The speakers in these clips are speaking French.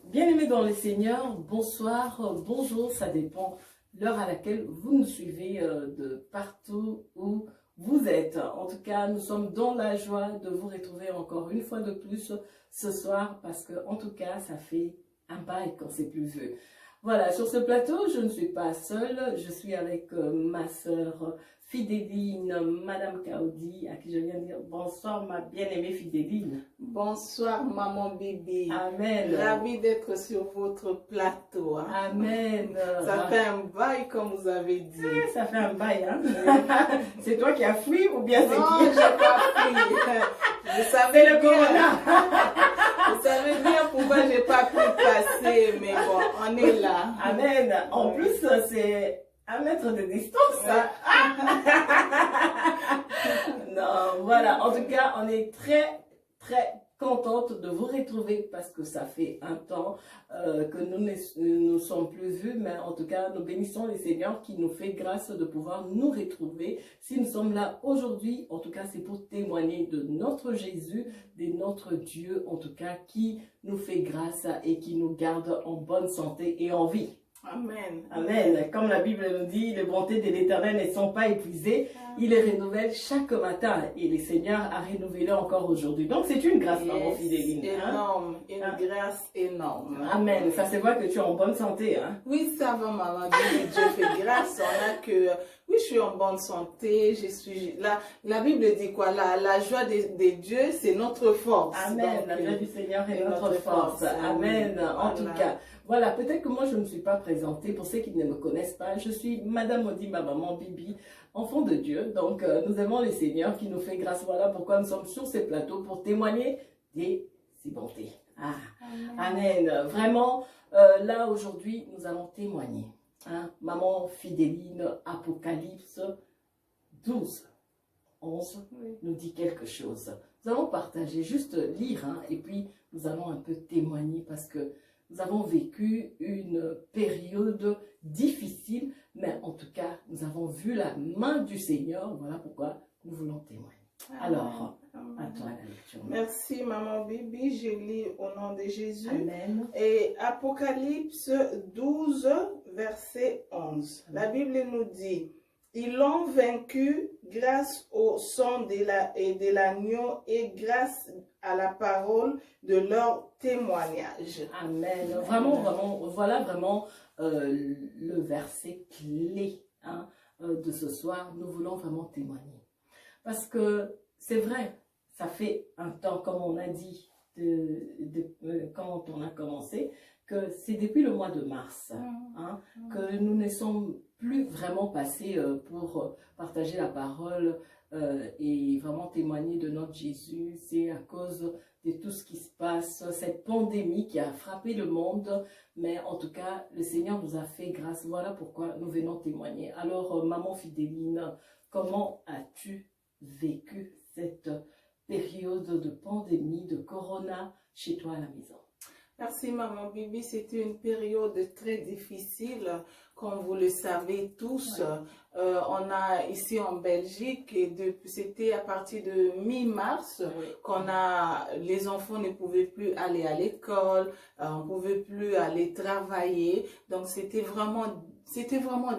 Bien-aimés dans le Seigneur, bonsoir, bonjour, ça dépend l'heure à laquelle vous nous suivez de partout où vous êtes. En tout cas, nous sommes dans la joie de vous retrouver encore une fois de plus ce soir parce que, en tout cas, ça fait un bail qu'on s'est plus vu. Voilà, sur ce plateau, je ne suis pas seule, je suis avec ma sœur Fidéline, Madame Kaoudi, à qui je viens de dire bonsoir ma bien-aimée Fidéline. Bonsoir maman Bibi. Amen. Ravie d'être sur votre plateau. Hein. Amen. Ça fait un bail comme vous avez dit. Ça fait un bail, hein. C'est toi qui as fui ou bien c'est qui? Non, j'ai pas fui. Vous savez le corona. Vous savez bien pourquoi j'ai pas pu passer, mais bon, on est là. Amen. En plus, c'est 1 mètre de distance. Non, voilà. En tout cas, on est très, très contente de vous retrouver parce que ça fait un temps que nous ne nous sommes plus vus, mais en tout cas, nous bénissons le Seigneur qui nous fait grâce de pouvoir nous retrouver. Si nous sommes là aujourd'hui, en tout cas, c'est pour témoigner de notre Jésus, de notre Dieu, en tout cas, qui nous fait grâce et qui nous garde en bonne santé et en vie. Amen. Amen. Comme la Bible nous dit, les bontés de l'Éternel ne sont pas épuisées. Il les renouvelle chaque matin et le Seigneur a renouvelé encore aujourd'hui. Donc c'est une grâce, maman Fidéline. Énorme, une grâce énorme. Amen. Ça se voit que tu es en bonne santé. Hein? Oui, ça va, maman. Dieu fait grâce. On a que... Oui, je suis en bonne santé. Je suis là. La Bible dit quoi? La joie de Dieu, c'est notre force. Amen. Donc, la joie du Seigneur est notre force. Amen. En tout cas. Voilà, peut-être que moi je ne me suis pas présentée, pour ceux qui ne me connaissent pas, je suis Madame Odi, ma maman Bibi, enfant de Dieu. Donc nous aimons le Seigneur qui nous fait grâce. Voilà pourquoi nous sommes sur ces plateaux pour témoigner des bontés. Ah, amen. Vraiment, là aujourd'hui nous allons témoigner. Hein? Maman Fidéline, Apocalypse 12, 11 nous dit quelque chose. Nous allons partager, juste lire, hein, et puis nous allons un peu témoigner parce que nous avons vécu une période difficile, mais en tout cas, nous avons vu la main du Seigneur. Voilà pourquoi nous voulons témoigner. Alors, à toi la lecture. Merci, maman Bibi. Je lis au nom de Jésus. Amen. Et Apocalypse 12, verset 11. La Bible nous dit: ils l'ont vaincu grâce au sang de l'agneau et grâce à la parole de leur témoignage. Amen. Vraiment, vraiment, voilà vraiment le verset clé, hein, de ce soir. Nous voulons vraiment témoigner. Parce que c'est vrai, ça fait un temps, comme on a dit, quand on a commencé, que c'est depuis le mois de mars, hein, que nous ne sommes plus vraiment passés pour partager la parole et vraiment témoigner de notre Jésus. C'est à cause de tout ce qui se passe, cette pandémie qui a frappé le monde, mais en tout cas, le Seigneur nous a fait grâce. Voilà pourquoi nous venons témoigner. Alors, maman Fidéline, comment as-tu vécu cette période de pandémie, de corona chez toi à la maison? Merci maman Bibi, c'était une période très difficile, comme vous le savez tous. On a ici en Belgique, et c'était à partir de mi-mars les enfants ne pouvaient plus aller à l'école, on ne pouvait plus aller travailler, donc c'était vraiment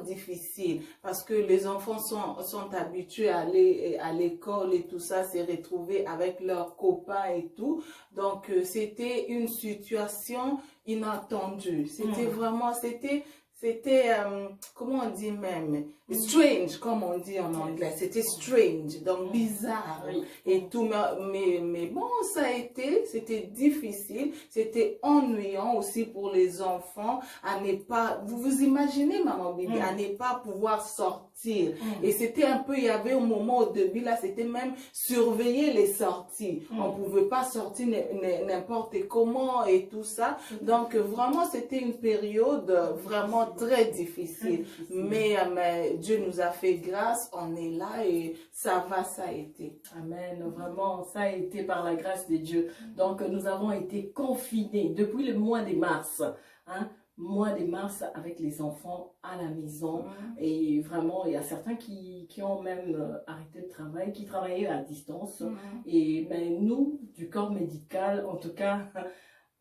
difficile parce que les enfants sont habitués à aller à l'école et tout ça, se retrouver avec leurs copains et tout. Donc, c'était une situation inattendue. C'était vraiment, comment on dit même? Strange, comme on dit en anglais. C'était strange, donc bizarre et tout. Mais bon, c'était difficile, c'était ennuyant aussi pour les enfants à ne pas, vous imaginez, maman Bibi, à ne pas pouvoir sortir. Et c'était un peu, il y avait un moment au début, là, c'était même surveiller les sorties. On pouvait pas sortir n'importe comment et tout ça. Donc, vraiment, c'était une période vraiment très difficile. Mais Dieu nous a fait grâce, on est là et ça a été. Amen, vraiment, ça a été par la grâce de Dieu. Donc, nous avons été confinés depuis le mois de mars, hein, mois de mars avec les enfants à la maison. Et vraiment, il y a certains qui ont même arrêté de travail, qui travaillaient à distance. Et mais nous, du corps médical, en tout cas,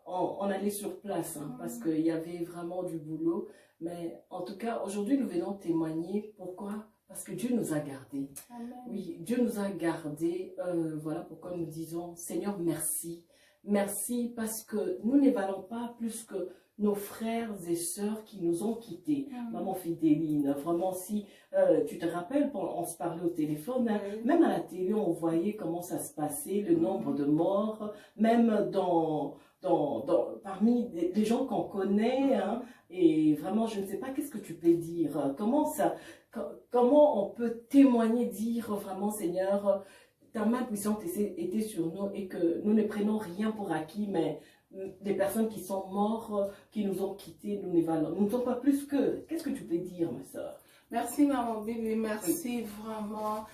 on allait sur place, hein, parce qu'il y avait vraiment du boulot. Mais en tout cas, aujourd'hui, nous venons témoigner. Pourquoi? Parce que Dieu nous a gardés. Amen. Oui, Dieu nous a gardés. Voilà pourquoi nous disons, Seigneur, merci. Merci parce que nous ne valons pas plus que nos frères et sœurs qui nous ont quittés. Maman Fidéline, vraiment, si tu te rappelles, on se parlait au téléphone, hein, même à la télé, on voyait comment ça se passait, le nombre de morts, même parmi les gens qu'on connaît, hein, et vraiment, je ne sais pas qu'est-ce que tu peux dire. Comment on peut témoigner, dire vraiment, Seigneur, ta main puissante était sur nous et que nous ne prenons rien pour acquis, mais des personnes qui sont mortes, qui nous ont quittés, nous ne sommes pas plus que. Qu'est-ce que tu peux dire, ma soeur? Merci, maman Bibi, merci vraiment.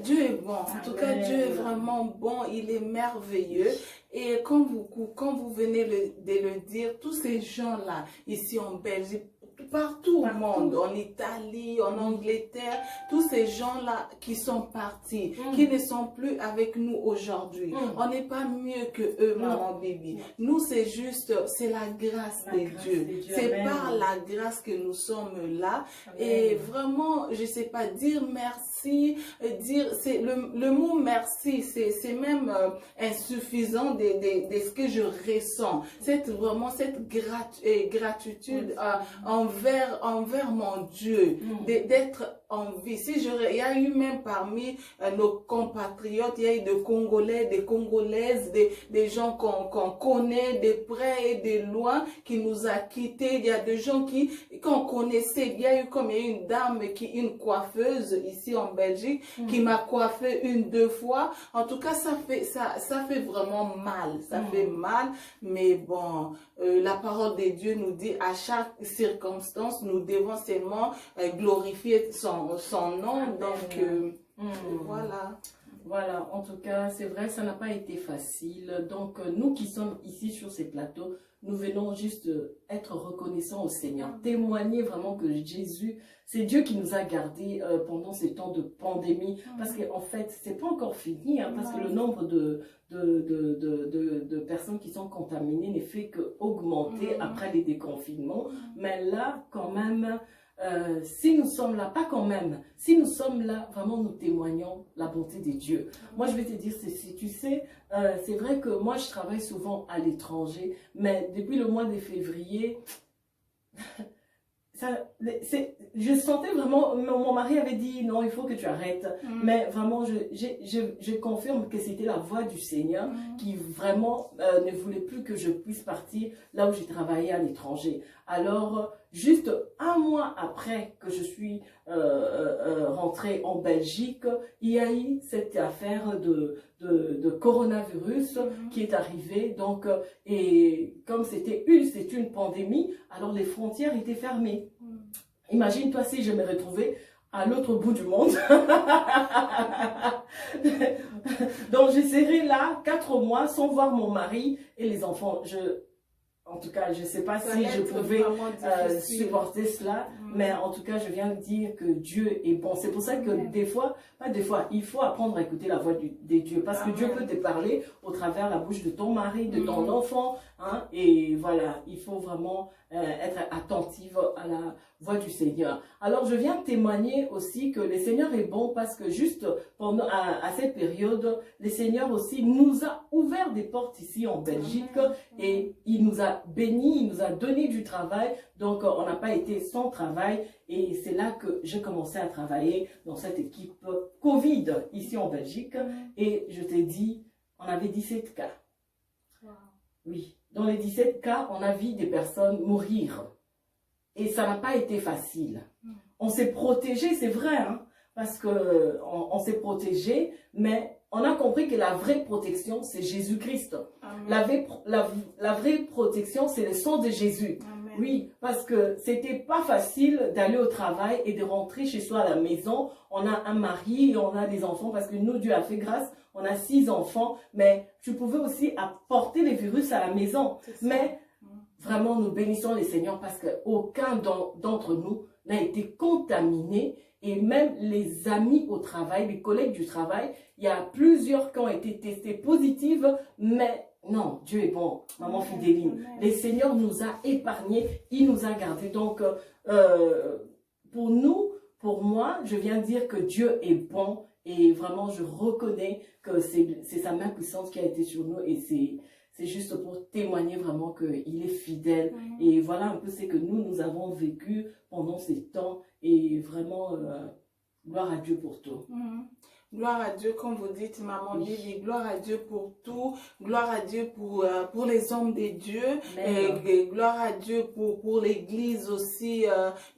Dieu est bon. En tout cas, Dieu est vraiment bon, il est merveilleux. Et quand vous venez de le dire, tous ces gens-là, ici en Belgique, partout au monde, en Italie, en Angleterre, tous ces gens-là qui sont partis, qui ne sont plus avec nous aujourd'hui. On n'est pas mieux que eux, maman Bibi. Nous, c'est juste, c'est la grâce de Dieu. C'est par la grâce que nous sommes là. Amen. Et vraiment, je sais pas, dire merci, c'est le mot merci, c'est même insuffisant de ce que je ressens. Vraiment cette gratitude envers mon Dieu, d'être en vie. Il y a eu même parmi nos compatriotes, il y a eu des Congolais, des Congolaises, des gens qu'on connaît de près et de loin qui nous a quittés. Il y a des gens qu'on connaissait. Il y a eu une dame, une coiffeuse ici en Belgique qui m'a coiffé 1-2 fois. En tout cas, ça fait vraiment mal. Ça fait mal, mais bon, la parole de Dieu nous dit à chaque circonstance, nous devons seulement glorifier son nom. Donc, voilà. Voilà, en tout cas, c'est vrai, ça n'a pas été facile. Donc, nous qui sommes ici sur ces plateaux, nous venons juste être reconnaissants au Seigneur, témoigner vraiment que Jésus, c'est Dieu qui nous a gardés pendant ces temps de pandémie. Parce qu'en fait, c'est pas encore fini, hein, parce que le nombre de personnes qui sont contaminées ne fait qu'augmenter après les déconfinements. Mais là, quand même, si nous sommes là, pas quand même, si nous sommes là, vraiment nous témoignons la bonté de Dieu. Moi, je vais te dire ceci, tu sais, c'est vrai que moi, je travaille souvent à l'étranger, mais depuis le mois de février, je sentais vraiment, mon mari avait dit non, il faut que tu arrêtes, mais vraiment je confirme que c'était la voix du Seigneur qui vraiment ne voulait plus que je puisse partir là où j'ai travaillé à l'étranger. Alors juste un mois après que je suis rentrée en Belgique, il y a eu cette affaire de coronavirus qui est arrivée. Donc, et comme c'était une pandémie, alors les frontières étaient fermées. Imagine-toi si je me retrouvais à l'autre bout du monde. Donc, je serai là 4 mois sans voir mon mari et les enfants. En tout cas, je ne sais pas si je pouvais supporter cela, mais en tout cas, je viens de dire que Dieu est bon. C'est pour ça que il faut apprendre à écouter la voix de Dieu, parce que Dieu peut te parler au travers la bouche de ton mari, de ton enfant, hein, et voilà, il faut vraiment être attentive à la voix du Seigneur. Alors, je viens témoigner aussi que le Seigneur est bon, parce que juste pendant à cette période, le Seigneur aussi nous a ouvert des portes ici en Belgique, et il nous a bénis, il nous a donné du travail, donc on n'a pas été sans travail, et c'est là que j'ai commencé à travailler dans cette équipe Covid ici en Belgique, et je t'ai dit, on avait 17 cas. Oui, dans les 17 cas, on a vu des personnes mourir, et ça n'a pas été facile. On s'est protégé, c'est vrai, hein, parce que on s'est protégé, mais on a compris que la vraie protection, c'est Jésus-Christ. La vraie protection, c'est le sang de Jésus. Amen. Oui, parce que c'était pas facile d'aller au travail et de rentrer chez soi à la maison. On a un mari, on a des enfants, parce que nous, Dieu a fait grâce, on a 6 enfants, mais tu pouvais aussi apporter les virus à la maison. Mais vraiment, nous bénissons les Seigneurs, parce qu'aucun d'entre nous n'a été contaminé. Et même les amis au travail, les collègues du travail, il y a plusieurs qui ont été testés positives, mais Non, Dieu est bon, maman Fidéline. Le Seigneur nous a épargnés, il nous a gardés. Donc, pour nous, pour moi, je viens de dire que Dieu est bon et vraiment, je reconnais que c'est sa main puissante qui a été sur nous et c'est juste pour témoigner vraiment qu'il est fidèle. Et voilà un peu ce que nous avons vécu pendant ces temps et vraiment, gloire à Dieu pour tout. Gloire à Dieu, comme vous dites, maman Lily, gloire à Dieu pour tout, gloire à Dieu pour les hommes de Dieu, et gloire à Dieu pour l'église aussi,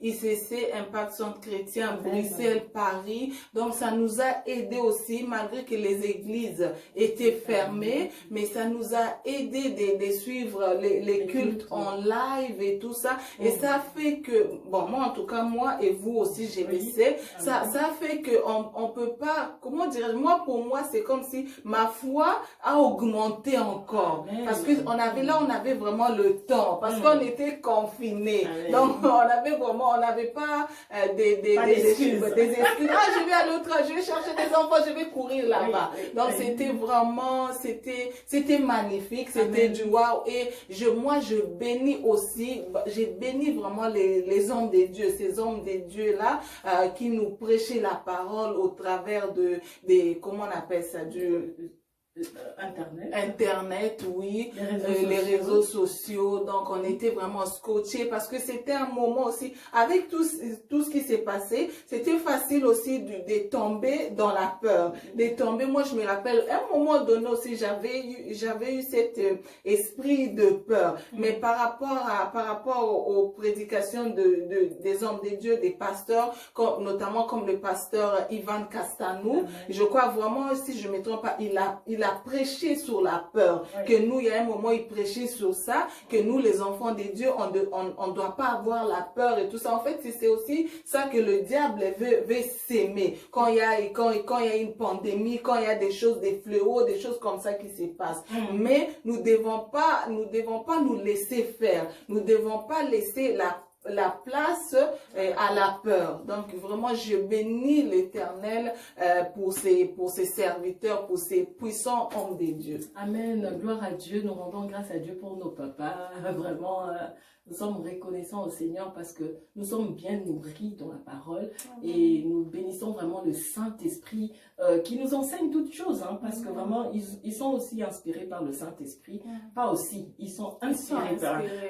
ICC, Impact Centre Chrétien, Bruxelles, Paris. Donc ça nous a aidé aussi, malgré que les églises étaient fermées, mais ça nous a aidé de suivre les cultes en live et tout ça. Et ça fait que, bon, moi en tout cas, moi et vous aussi, je le sais, ça fait que on peut pas, comment dirais-je, moi pour moi c'est comme si ma foi a augmenté encore. Parce que on avait vraiment le temps, parce qu'on était confinés. Donc on n'avait pas des excuses. Ah, je vais à l'autre, je vais chercher des enfants, je vais courir là-bas. Donc c'était vraiment, c'était magnifique, c'était du waouh. Et moi je bénis aussi, j'ai béni vraiment les hommes de Dieu, ces hommes de Dieu là, qui nous prêchaient la parole au travers des comment on appelle ça, Internet, oui, les réseaux sociaux. Donc on était vraiment scotchés parce que c'était un moment aussi, avec tout ce qui s'est passé, c'était facile aussi de tomber dans la peur, de tomber. Moi je me rappelle, à un moment donné aussi, j'avais eu cet esprit de peur, mais par rapport aux prédications des hommes de Dieu, des pasteurs, notamment comme le pasteur Ivan Castanou, je crois vraiment, si je me trompe pas, il a prêché sur la peur, que nous, il y a un moment, il prêchait sur ça, que nous, les enfants de Dieu, on doit pas avoir la peur et tout ça. En fait, c'est aussi ça que le diable veut s'aimer. Quand il y a une pandémie, quand il y a des choses, des fléaux, des choses comme ça qui se passent. Mais nous devons pas nous laisser faire. Nous devons pas laisser la place à la peur. Donc vraiment je bénis l'Éternel pour ses serviteurs, pour ses puissants hommes de Dieu. Amen, gloire à Dieu, nous rendons grâce à Dieu pour nos papas, vraiment nous sommes reconnaissants au Seigneur parce que nous sommes bien nourris dans la parole. Et nous bénissons vraiment le Saint-Esprit qui nous enseigne toutes choses, hein, parce que vraiment ils sont aussi inspirés par le Saint-Esprit, pas aussi, ils sont inspirés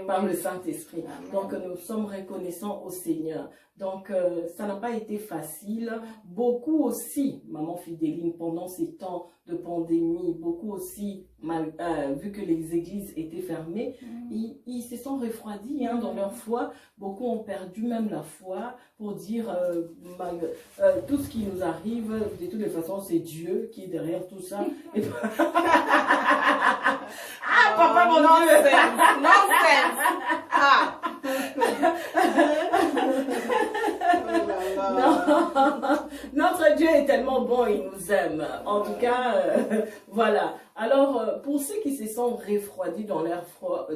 par le Saint-Esprit. Donc nous sommes reconnaissants au Seigneur. Donc ça n'a pas été facile. Beaucoup aussi, maman Fidéline, pendant ces temps de pandémie, beaucoup aussi, vu que les églises étaient fermées, ils se sont refroidis dans leur foi. Beaucoup ont perdu même la foi pour dire tout ce qui nous arrive, de toutes les façons, c'est Dieu qui est derrière tout ça. Et... ah, papa, mon Dieu! Non, notre Dieu est tellement bon, il nous aime. En tout cas, voilà. Alors, pour ceux qui se sont refroidis dans leur foi,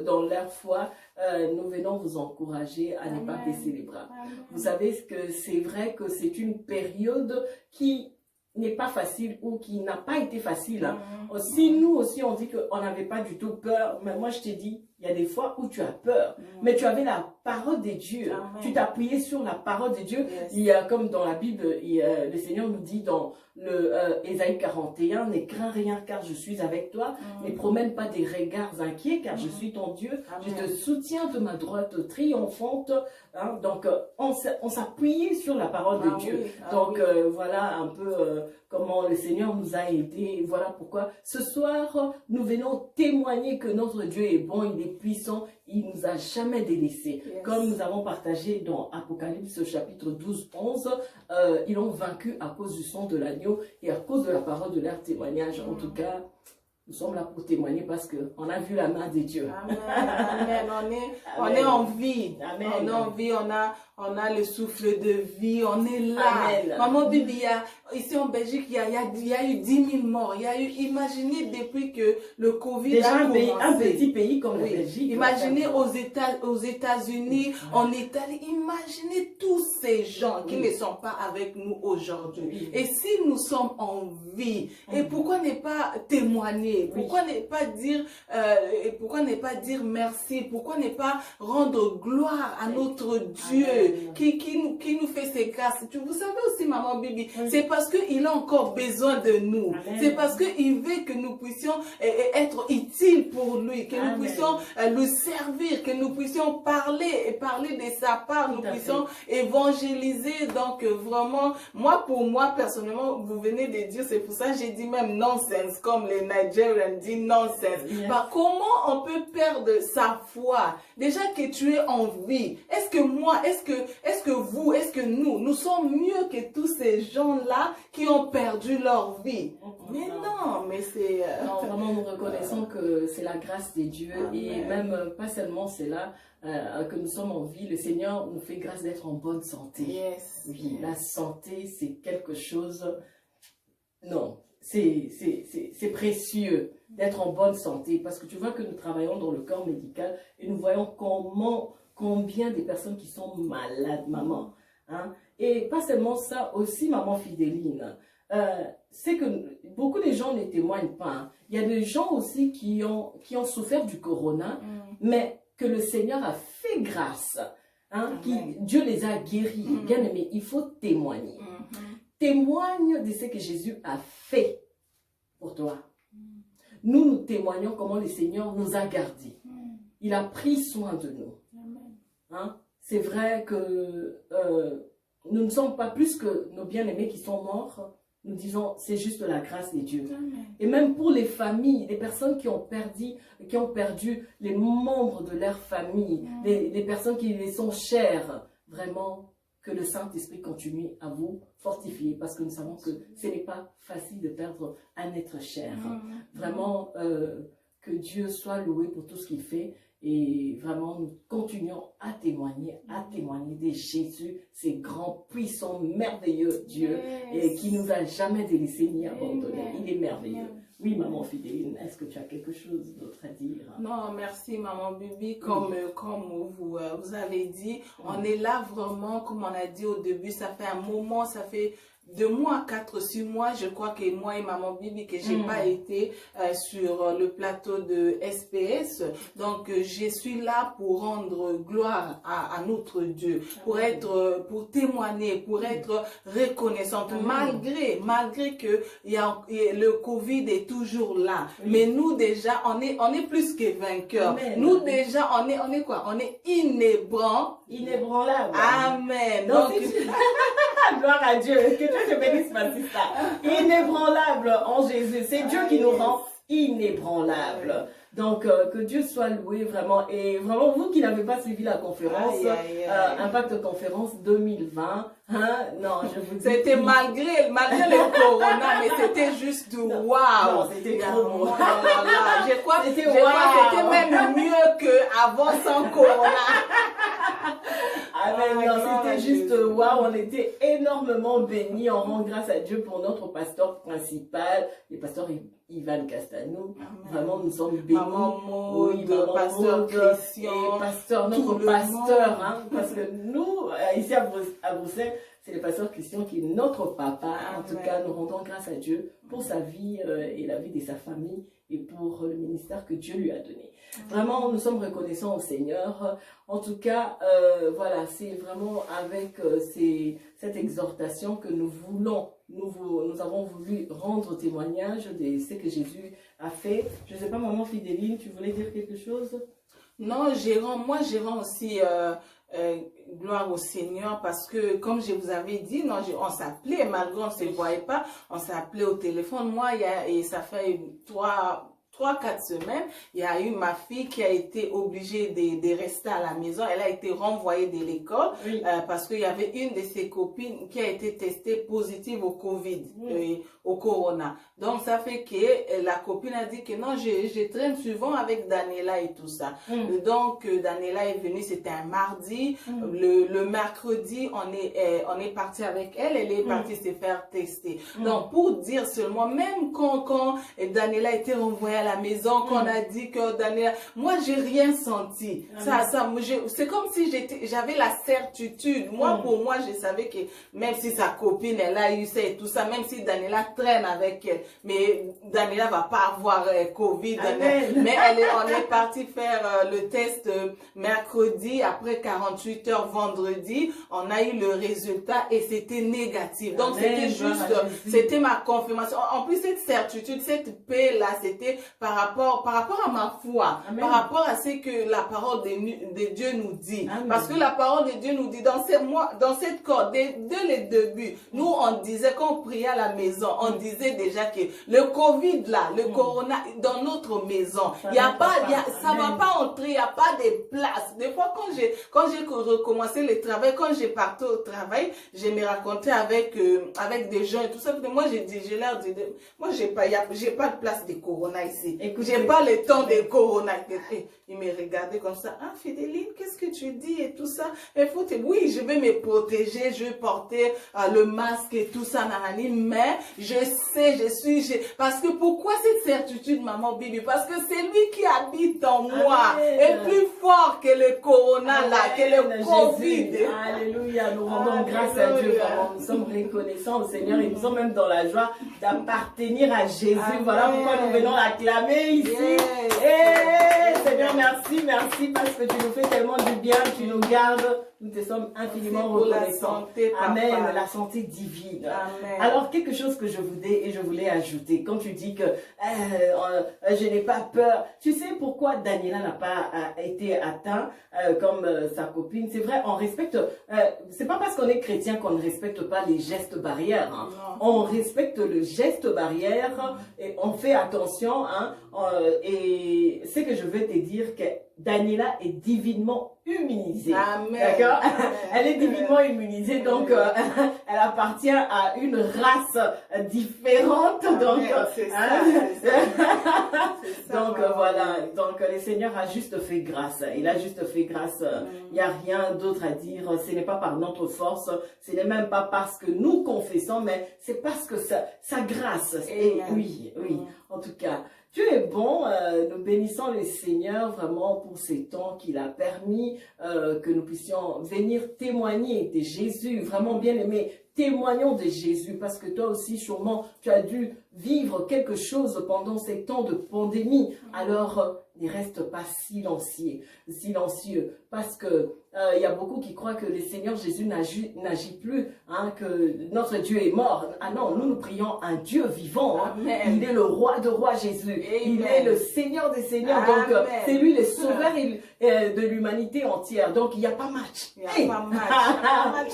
nous venons vous encourager à ne pas baisser les bras. Vous savez que c'est vrai que c'est une période qui n'est pas facile ou qui n'a pas été facile. Hein. Si nous aussi on dit qu'on n'avait pas du tout peur, mais moi je t'ai dit, il y a des fois où tu as peur, mais tu avais la parole de Dieu. Tu t'appuyais sur la parole de Dieu. Il y a, comme dans la Bible, le Seigneur nous dit dans le Ésaïe 41, ne crains rien car je suis avec toi, ne promène pas des regards inquiets car je suis ton Dieu, je te soutiens de ma droite triomphante. Hein. Donc on s'appuyait sur la parole de Dieu. Donc voilà un peu comment le Seigneur nous a aidés. Voilà pourquoi ce soir nous venons témoigner que notre Dieu est bon, il est puissant, il nous a jamais délaissés. Comme nous avons partagé dans Apocalypse chapitre 12, 11, ils ont vaincu à cause du sang de l'agneau et à cause de la parole de leur témoignage. En tout cas, nous sommes là pour témoigner parce qu'on a vu la main de Dieu. Amen. Amen. On est en vie. Amen. On est en vie. On a le souffle de vie, on est là. Amen. Maman Bibi, ici en Belgique, il y a eu 10 000 morts. Il y a eu, imaginez depuis que le Covid Déjà a commencé. un petit pays comme la Oui. Belgique. Imaginez aux États-Unis, en Italie, imaginez tous ces gens qui ne sont pas avec nous aujourd'hui. Oui. Et si nous sommes en vie, et pourquoi ne pas témoigner? Pourquoi ne pas dire, pourquoi ne pas dire merci? Pourquoi ne pas rendre gloire à notre Dieu qui nous fait ses grâces? Vous savez aussi, maman Bibi, c'est parce qu'il a encore besoin de nous. C'est parce qu'il veut que nous puissions être utiles pour lui, que nous puissions le servir, que nous puissions parler de sa part, nous puissions évangéliser. Donc vraiment, pour moi personnellement, vous venez de dire, c'est pour ça que j'ai dit même nonsense, comme les Nigérians disent nonsense. Bah, comment on peut perdre sa foi? Déjà que tu es en vie, est-ce que moi, est-ce que vous, est-ce que nous sommes mieux que tous ces gens-là qui ont perdu leur vie? Mais non, mais c'est... Non, vraiment, nous reconnaissons que c'est la grâce des dieux. Et même, pas seulement c'est là que nous sommes en vie, le Seigneur nous fait grâce d'être en bonne santé. Yes. Oui, la santé, c'est quelque chose... Non, c'est précieux d'être en bonne santé, parce que tu vois que nous travaillons dans le corps médical et nous voyons combien des personnes qui sont malades, maman. Hein? Et pas seulement ça, aussi, maman Fidéline, c'est que beaucoup de gens ne témoignent pas. Hein. Il y a des gens aussi qui ont souffert du corona, mais que le Seigneur a fait grâce. Hein, Dieu les a guéris. Bien aimé, il faut témoigner. Témoigne de ce que Jésus a fait pour toi. Nous témoignons comment le Seigneur nous a gardés. Il a pris soin de nous. Hein? C'est vrai que nous ne sommes pas plus que nos bien-aimés qui sont morts. Nous disons, c'est juste la grâce de Dieu. Et même pour les familles, les personnes qui ont perdu les membres de leur famille, les personnes qui les sont chères, vraiment, que le Saint-Esprit continue à vous fortifier, parce que nous savons que ce n'est pas facile de perdre un être cher. Vraiment, que Dieu soit loué pour tout ce qu'il fait, et vraiment, nous continuons à témoigner de Jésus, ces grands, puissants, merveilleux Dieu, et qui nous a jamais délaissés ni abandonnés. Il est merveilleux. Oui, maman Fidéline, est-ce que tu as quelque chose d'autre à dire? Non, merci, maman Bibi. Comme vous avez dit, on est là vraiment, comme on a dit au début, ça fait un moment, ça fait 2 mois, 4, 6 mois, je crois que moi et maman Bibi, que j'ai pas été sur le plateau de SPS. Donc, je suis là pour rendre gloire à notre Dieu, pour témoigner, pour être reconnaissante, malgré que le Covid est toujours là. Mais nous, déjà, on est plus que vainqueurs. Nous, déjà, on est quoi? On est inébranlable. Amen. Donc, gloire à Dieu. Que Dieu te bénisse, Baptista. Inébranlable en Jésus. C'est Dieu qui nous rend inébranlables. Donc, que Dieu soit loué vraiment. Et vraiment, vous qui n'avez pas suivi la conférence, Impact Conférence 2020, hein, non, je vous dis. C'était malgré le corona, mais c'était juste waouh. Non, c'était trop bon. Je crois que c'était même mieux qu'avant sans corona. Amen. Non, c'était juste waouh, on était énormément bénis. On rend grâce à Dieu pour notre pasteur principal, le pasteur Ivan Castanou. Vraiment, nous sommes bénis. Maman Maud, pasteur Christian, notre pasteur, hein, parce que nous, ici à Bruxelles, c'est le pasteur Christian qui est notre papa. Amen. En tout cas, nous rendons grâce à Dieu pour sa vie et la vie de sa famille et pour le ministère que Dieu lui a donné. Vraiment, nous sommes reconnaissants au Seigneur. En tout cas, voilà, c'est vraiment avec cette exhortation que nous avons voulu rendre témoignage de ce que Jésus a fait. Je ne sais pas, maman Fidéline, tu voulais dire quelque chose? Non, moi, je rends aussi gloire au Seigneur parce que, comme je vous avais dit, on s'appelait, malgré on ne se voyait pas, on s'appelait au téléphone. Moi, et ça fait 3-4 semaines, il y a eu ma fille qui a été obligée de rester à la maison. Elle a été renvoyée de l'école parce qu'il y avait une de ses copines qui a été testée positive au Covid, au Corona. Donc, ça fait que la copine a dit que non, je traîne souvent avec Daniela et tout ça. Donc, Daniela est venue, c'était un mardi. Le mercredi, on est parti avec elle. Elle est partie se faire tester. Donc, pour dire seulement, même quand Daniela était renvoyée à la maison, qu'on a dit que Daniela, moi, j'ai rien senti. C'est comme si j'avais la certitude. Moi, pour moi, je savais que même si sa copine, elle a eu ça et tout ça, même si Daniela traîne avec elle, mais Daniela va pas avoir Covid. Mais on est parti faire le test mercredi, après 48 heures vendredi, on a eu le résultat et c'était négatif. Donc, c'était juste, c'était ma confirmation. En plus, cette certitude, cette paix-là, c'était par rapport à ma foi, par rapport à ce que la parole de Dieu nous dit. Parce que la parole de Dieu nous dit, dans cette corde, dès le début, nous, on disait, quand on priait à la maison, on disait déjà que le Covid là, le Corona, dans notre maison, ça va pas entrer, il n'y a pas de place. Des fois, quand j'ai recommencé le travail, quand j'ai parti au travail, je me racontais avec des gens et tout ça. Moi, je leur dis, moi, j'ai pas de place de Corona ici. J'ai pas le temps de Corona. Ils me regardaient comme ça. Ah, Fidéline, qu'est-ce que tu dis et tout ça? Oui, je vais me protéger, je vais porter le masque et tout ça, nanani, mais je sais, parce que pourquoi cette certitude, maman Bibi? Parce que c'est lui qui habite en moi est plus fort que le Corona là, que le Covid. Alléluia, nous rendons grâce à Dieu, vraiment. Nous sommes reconnaissants au Seigneur et nous sommes même dans la joie d'appartenir à Jésus. Voilà pourquoi nous venons l'acclamer ici. Seigneur, merci parce que tu nous fais tellement du bien, tu nous gardes. Nous te sommes infiniment reconnaissants. Amen, la santé divine. Amen. Alors, quelque chose que je voulais ajouter, quand tu dis que je n'ai pas peur, tu sais pourquoi Daniela n'a pas été atteint comme sa copine? C'est vrai, on respecte, c'est pas parce qu'on est chrétien qu'on ne respecte pas les gestes barrières. Hein. On respecte le geste barrière et on fait attention. Hein, et c'est que je veux te dire que Daniela est divinement immunisée. D'accord? Elle est divinement immunisée, donc elle appartient à une race différente. Donc, voilà. Donc le Seigneur a juste fait grâce. Il a juste fait grâce. Il n'y a rien d'autre à dire. Ce n'est pas par notre force. Ce n'est même pas parce que nous confessons, mais c'est parce que sa grâce. Et oui. En tout cas. Dieu est bon, nous bénissons le Seigneur vraiment pour ces temps qu'il a permis que nous puissions venir témoigner de Jésus, vraiment bien aimé. Témoignons de Jésus parce que toi aussi sûrement tu as dû vivre quelque chose pendant ces temps de pandémie. Alors ne reste pas silencieux parce que il y a beaucoup qui croient que le Seigneur Jésus n'agit plus, hein, que notre Dieu est mort. Ah non, nous prions un Dieu vivant. Hein. Il est le roi de rois Jésus. Amen. Il est le Seigneur des seigneurs. Amen. Donc c'est lui le sauveur de l'humanité entière. Donc il n'y a pas match. Il n'y a pas match.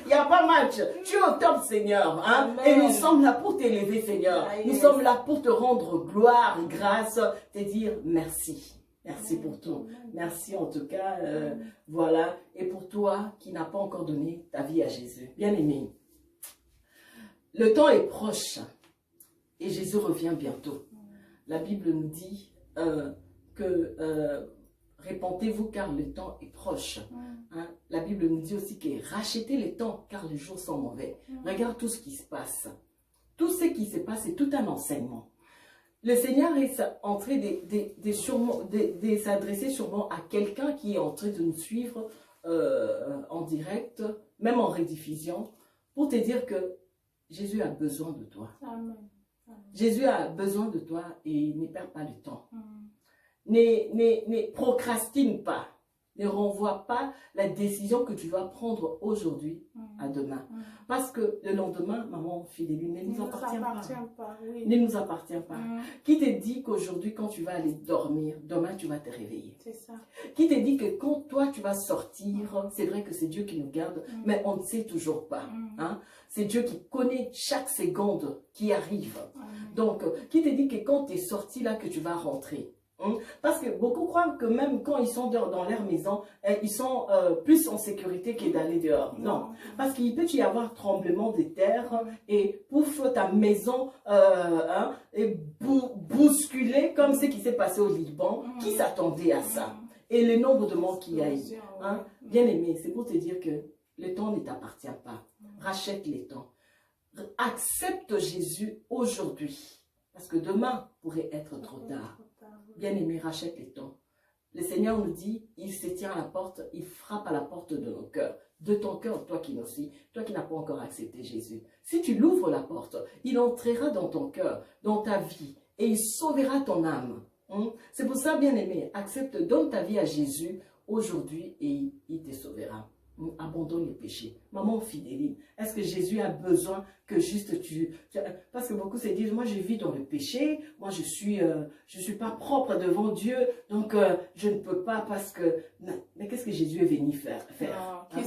Il n'y a pas match. Tu es au top, Seigneur. Hein? Et nous sommes là pour t'élever, Seigneur. Nous sommes là pour te rendre gloire, grâce, te dire merci. Merci pour tout. Merci en tout cas. Voilà. Et pour toi qui n'as pas encore donné ta vie à Jésus. Bien-aimé, le temps est proche et Jésus revient bientôt. La Bible nous dit que répentez-vous car le temps est proche. Hein? La Bible nous dit aussi que rachetez le temps car les jours sont mauvais. Regarde tout ce qui se passe. Tout ce qui se passe est tout un enseignement. Le Seigneur est en train de s'adresser sûrement à quelqu'un qui est en train de nous suivre en direct, même en rediffusion, pour te dire que Jésus a besoin de toi. Amen. Jésus a besoin de toi et ne perds pas le temps. Ne procrastine pas. Ne renvoie pas la décision que tu vas prendre aujourd'hui à demain. Parce que le lendemain, maman fidèle, ne nous appartient pas. Oui. Ne nous appartient pas. Qui te dit qu'aujourd'hui, quand tu vas aller dormir, demain tu vas te réveiller? C'est ça. Qui te dit que quand toi tu vas sortir, c'est vrai que c'est Dieu qui nous garde, mais on ne sait toujours pas. Hein? C'est Dieu qui connaît chaque seconde qui arrive. Donc, qui te dit que quand tu es sorti là, que tu vas rentrer? Parce que beaucoup croient que même quand ils sont dehors dans leur maison, ils sont plus en sécurité que d'aller dehors. Non, parce qu'il peut y avoir tremblement de terre et pouf, ta maison est bousculée comme ce qui s'est passé au Liban. Qui s'attendait à ça? Et le nombre de morts qu'il y a eu. Hein? Bien aimé, c'est pour te dire que le temps ne t'appartient pas. Rachète les temps. Accepte Jésus aujourd'hui. Parce que demain pourrait être trop tard. Bien-aimé, rachète les temps. Le Seigneur nous dit, il se tient à la porte, il frappe à la porte de nos cœurs. De ton cœur, toi qui nous suis, toi qui n'as pas encore accepté Jésus. Si tu l'ouvres la porte, il entrera dans ton cœur, dans ta vie, et il sauvera ton âme. C'est pour ça, bien-aimé, accepte, donne ta vie à Jésus aujourd'hui et il te sauvera. Abandonne les péchés. Maman fidèle, est-ce que Jésus a besoin que juste parce que beaucoup se disent, moi je vis dans le péché, moi je suis pas propre devant Dieu, donc je ne peux pas parce que... Mais qu'est-ce que Jésus est venu faire non,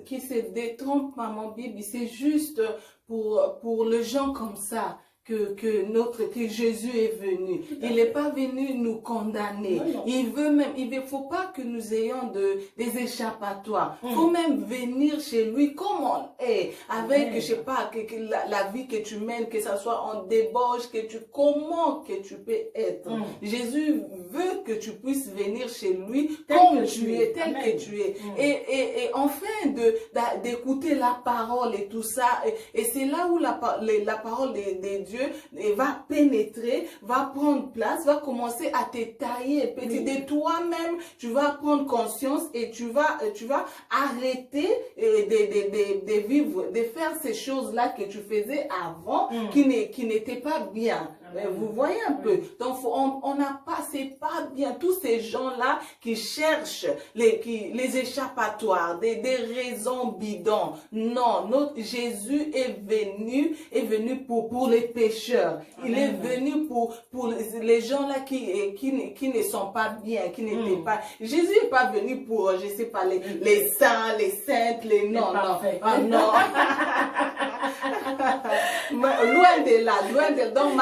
qui se détrompe, maman Bibi, c'est juste pour les gens comme ça. Que Jésus est venu. Il n'est pas venu nous condamner. Non. Il ne faut pas que nous ayons des échappatoires. Il faut même venir chez lui comme on est, avec, je sais pas, la vie que tu mènes, que ça soit en débauche, comment que tu peux être. Jésus veut que tu puisses venir chez lui comme tu es, tel que tu es. Et enfin d'écouter la parole et tout ça. Et c'est là où la parole des Dieu va pénétrer, va prendre place, va commencer à te tailler petit de toi-même. Tu vas prendre conscience et tu vas arrêter de vivre, de faire ces choses-là que tu faisais avant qui n'étaient pas bien. Vous voyez un peu. Donc on n'a pas, c'est pas bien. Tous ces gens-là qui cherchent les échappatoires, des raisons bidons. Non, notre Jésus est venu pour les pécheurs. Il est venu pour les gens là qui ne sont pas bien, qui n'étaient pas. Jésus n'est pas venu pour, je sais pas, les saints, les saintes, les non, non. Ah, non. Loin de là, loin de là. Donc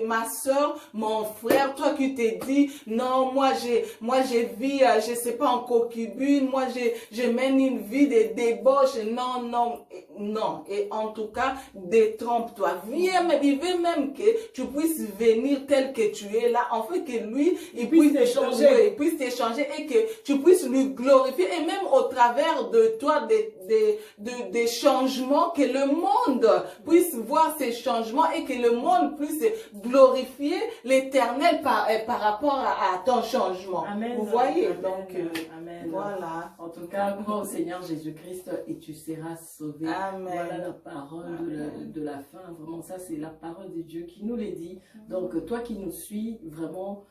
ma soeur, mon frère, toi qui t'es dit, non, moi je vis, je sais pas, en concubine, moi je mène une vie de débauche, non. Et en tout cas, détrompe-toi. Viens, il veut même que tu puisses venir tel que tu es là, en fait que lui, il puisse t'échanger et que tu puisses lui glorifier et même au travers de toi des changements, que le monde puisse voir ces changements et que le monde puisse glorifier l'Éternel par rapport à ton changement. Amen. Vous voyez, Amen. donc Amen. voilà. En tout cas, crois au Seigneur Jésus-Christ et tu seras sauvé. Amen. Voilà la parole de la fin. Vraiment, ça c'est la parole de Dieu qui nous l'a dit. Donc toi qui nous suis, vraiment,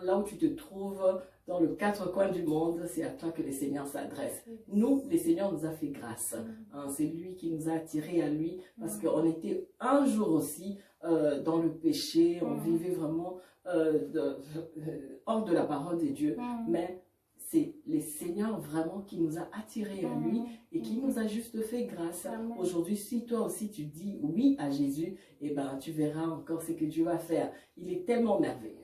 là où tu te trouves, dans le quatre coins du monde, c'est à toi que le Seigneur s'adresse. Nous, le Seigneur nous a fait grâce. C'est lui qui nous a attirés à lui parce qu'on était un jour aussi dans le péché, on vivait vraiment hors de la parole de Dieu. Mais c'est le Seigneur vraiment qui nous a attirés à lui et qui nous a juste fait grâce. Aujourd'hui, si toi aussi tu dis oui à Jésus, eh ben, tu verras encore ce que Dieu va faire. Il est tellement merveilleux.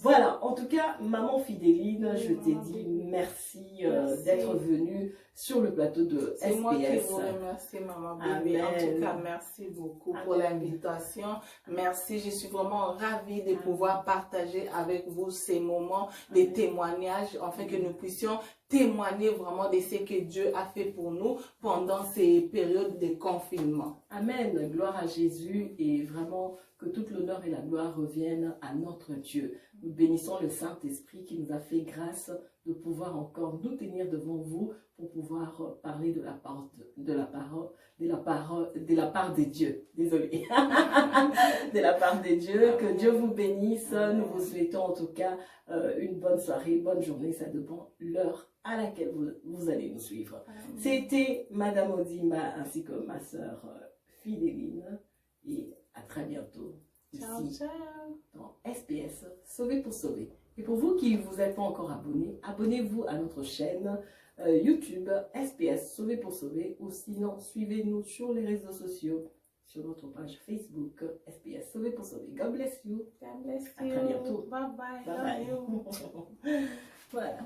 Voilà, en tout cas, maman Fidéline, je t'ai dit merci, d'être venue sur le plateau de SPS. C'est moi qui vous remercie, maman Bibi. En tout cas, merci beaucoup pour l'invitation. Merci, je suis vraiment ravie de pouvoir partager avec vous ces moments de témoignages, afin que nous puissions témoigner vraiment de ce que Dieu a fait pour nous pendant ces périodes de confinement. Amen, gloire à Jésus et vraiment que toute l'honneur et la gloire reviennent à notre Dieu. Nous bénissons le Saint-Esprit qui nous a fait grâce de pouvoir encore nous tenir devant vous pour pouvoir parler de la part de Dieu. Désolée. De la part de Dieu. Que Dieu vous bénisse. Nous vous souhaitons en tout cas une bonne soirée, bonne journée. Ça dépend l'heure à laquelle vous allez nous suivre. C'était Madame Odimba ainsi que ma sœur Fidéline. Et à très bientôt. Ciao, Ici, ciao. dans SPS, Sauver pour sauver. Et pour vous qui ne vous êtes pas encore abonnés, abonnez-vous à notre chaîne YouTube SPS Sauver pour sauver, ou sinon suivez-nous sur les réseaux sociaux, sur notre page Facebook SPS Sauver pour sauver. God bless you. God bless À you. très bientôt. Bye bye. Bye Love bye. you. Voilà.